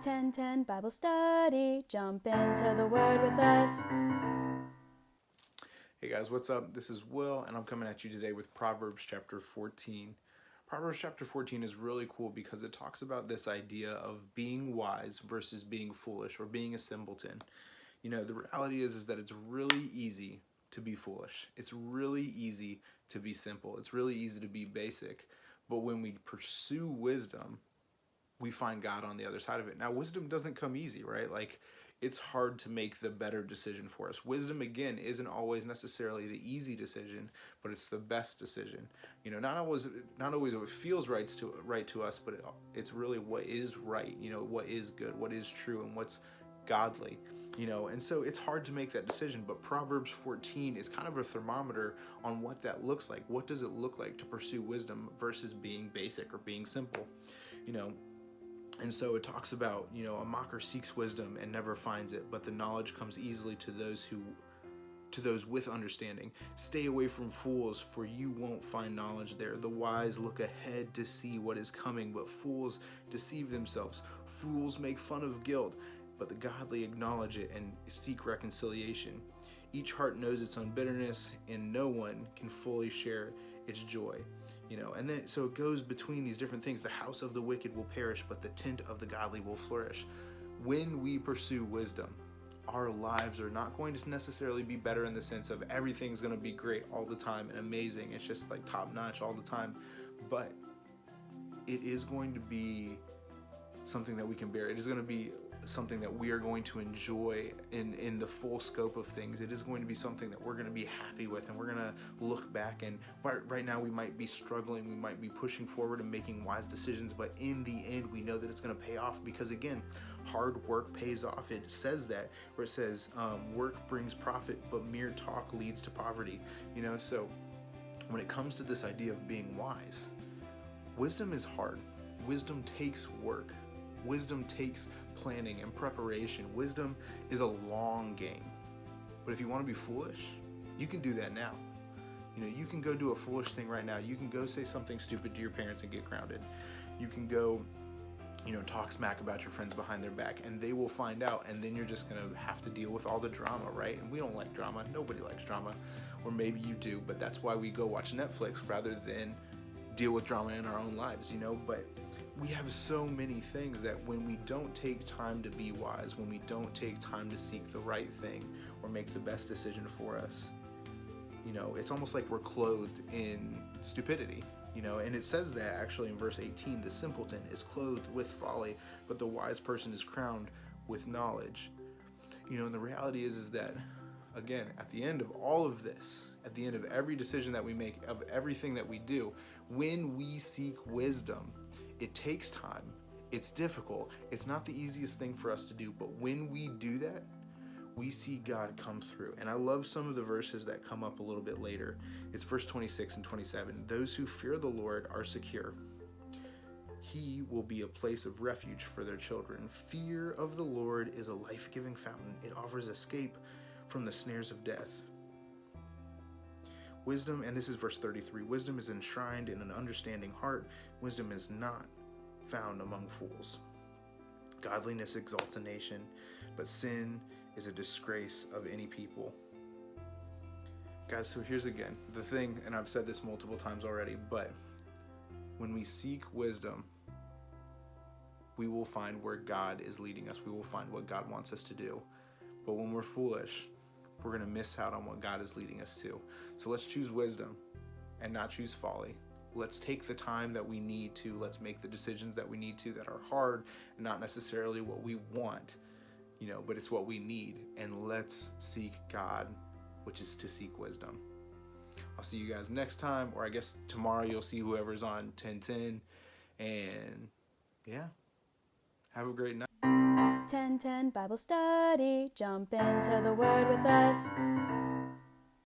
10:10 Bible Study. Jump into the Word with us. Hey guys, what's up? This is Will, and I'm coming at you today with Proverbs chapter 14. Proverbs chapter 14 is really cool because it talks about this idea of being wise versus being foolish or being a simpleton. You know, the reality is that it's really easy to be foolish. It's really easy to be simple. It's really easy to be basic. But when we pursue wisdom, we find God on the other side of it. Now, wisdom doesn't come easy, right? Like, it's hard to make the better decision for us. Wisdom, again, isn't always necessarily the easy decision, but it's the best decision. You know, not always what feels right to us, but it's really what is right. You know, what is good, what is true, and what's godly. You know, and so it's hard to make that decision. But Proverbs 14 is kind of a thermometer on what that looks like. What does it look like to pursue wisdom versus being basic or being simple? You know. And so it talks about, you know, a mocker seeks wisdom and never finds it, but the knowledge comes easily to those with understanding. Stay away from fools, for you won't find knowledge there. The wise look ahead to see what is coming, but fools deceive themselves. Fools make fun of guilt, but the godly acknowledge it and seek reconciliation. Each heart knows its own bitterness, and no one can fully share its joy. You know, and then so it goes between these different things. The house of the wicked will perish, but the tent of the godly will flourish. When we pursue wisdom, our lives are not going to necessarily be better in the sense of everything's going to be great all the time and amazing. It's just like top notch all the time. But it is going to be something that we can bear. It is going to be something that we are going to enjoy in the full scope of things. It is going to be something that we're going to be happy with, and we're going to look back, and right now we might be struggling, we might be pushing forward and making wise decisions, but in the end we know that it's going to pay off because, again, hard work pays off. It says that, where it says work brings profit, but mere talk leads to poverty. You know, so when it comes to this idea of being wise, wisdom is hard. Wisdom takes work. Wisdom takes planning and preparation. Wisdom is a long game. But if you want to be foolish, you can do that now. You know, you can go do a foolish thing right now. You can go say something stupid to your parents and get grounded. You can go, you know, talk smack about your friends behind their back, and they will find out, and then you're just going to have to deal with all the drama, right? And we don't like drama. Nobody likes drama. Or maybe you do, but that's why we go watch Netflix rather than deal with drama in our own lives, you know? But we have so many things that when we don't take time to be wise, when we don't take time to seek the right thing or make the best decision for us, you know, it's almost like we're clothed in stupidity, you know. And it says that actually in verse 18, the simpleton is clothed with folly, but the wise person is crowned with knowledge. You know, and the reality is that, again, at the end of all of this, at the end of every decision that we make, of everything that we do, when we seek wisdom, it takes time. It's difficult. It's not the easiest thing for us to do, but when we do that, we see God come through. And I love some of the verses that come up a little bit later. It's verse 26 and 27. Those who fear the Lord are secure. He will be a place of refuge for their children. Fear of the Lord is a life-giving fountain. It offers escape from the snares of death. Wisdom, and this is verse 33, wisdom is enshrined in an understanding heart. Wisdom is not found among fools. Godliness exalts a nation, but sin is a disgrace of any people. Guys, so here's again the thing, and I've said this multiple times already, but when we seek wisdom, we will find where God is leading us. We will find what God wants us to do. But when we're foolish, we're going to miss out on what God is leading us to. So let's choose wisdom and not choose folly. Let's take the time that we need to. Let's make the decisions that we need to that are hard and not necessarily what we want, you know, but it's what we need. And let's seek God, which is to seek wisdom. I'll see you guys next time, or I guess tomorrow you'll see whoever's on 10:10. And yeah, have a great night. 10:10 Bible Study. Jump into the Word with us.